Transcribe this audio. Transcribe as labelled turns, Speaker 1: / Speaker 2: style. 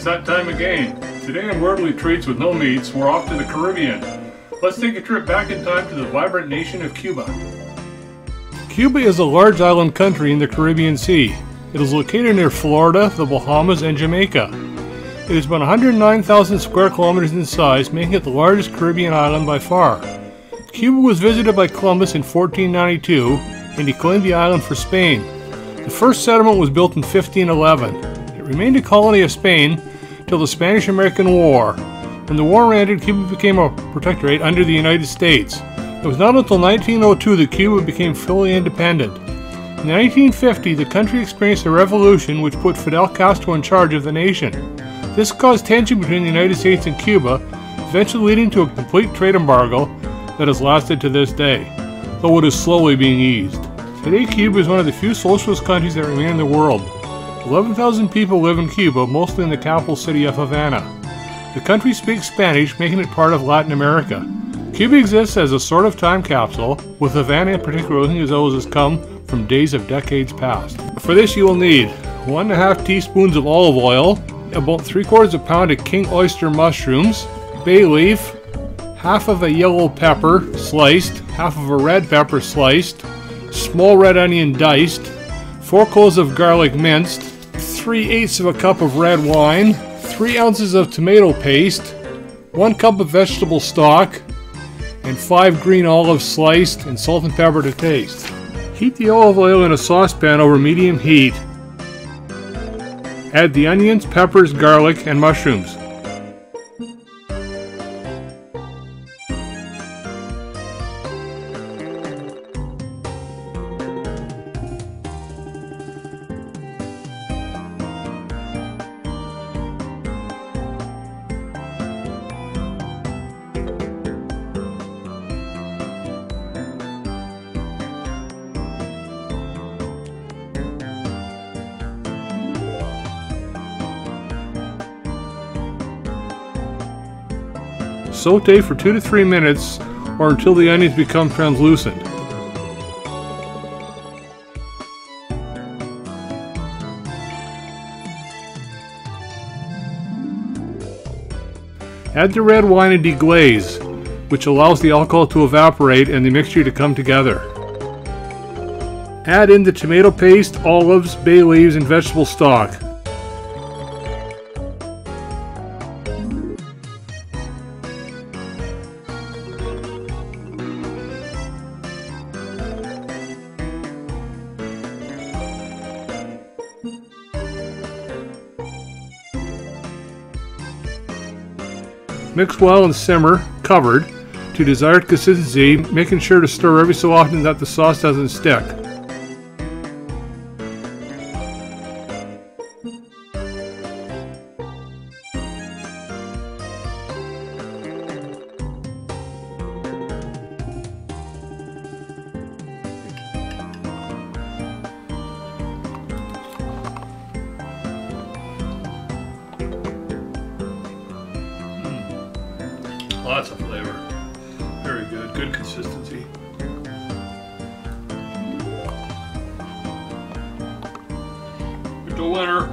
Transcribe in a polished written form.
Speaker 1: it's that time again. Today on Worldly Treats with No Meats, we're off to the Caribbean. Let's take a trip back in time to the vibrant nation of Cuba. Cuba is a large island country in the Caribbean Sea. It is located near Florida, the Bahamas, and Jamaica. It is about 109,000 square kilometers in size, making it the largest Caribbean island by far. Cuba was visited by Columbus in 1492, and he claimed the island for Spain. The first settlement was built in 1511. It remained a colony of Spain till the Spanish-American War. When the war ended, Cuba became a protectorate under the United States. It was not until 1902 that Cuba became fully independent. In 1950, the country experienced a revolution which put Fidel Castro in charge of the nation. This caused tension between the United States and Cuba, eventually leading to a complete trade embargo that has lasted to this day, though it is slowly being eased. Today, Cuba is one of the few socialist countries that remain in the world. 11,000 people live in Cuba, mostly in the capital city of Havana. The country speaks Spanish, making it part of Latin America. Cuba exists as a sort of time capsule, with Havana in particular looking as though it has come from days of decades past. For this you will need 1.5 teaspoons of olive oil, about 3/4 pound of king oyster mushrooms, bay leaf, half of a yellow pepper sliced, half of a red pepper sliced, small red onion diced, 4 cloves of garlic minced, 3/8 cup of red wine, 3 ounces of tomato paste, 1 cup of vegetable stock, and 5 green olives sliced, and salt and pepper to taste. Heat the olive oil in a saucepan over medium heat. Add the onions, peppers, garlic, and mushrooms. Saute for 2 to 3 minutes or until the onions become translucent. Add the red wine and deglaze, which allows the alcohol to evaporate and the mixture to come together. Add in the tomato paste, olives, bay leaves, and vegetable stock. Mix well and simmer, covered, to desired consistency, making sure to stir every so often that the sauce doesn't stick. Lots of flavor. Very good. Good consistency. It's a winner.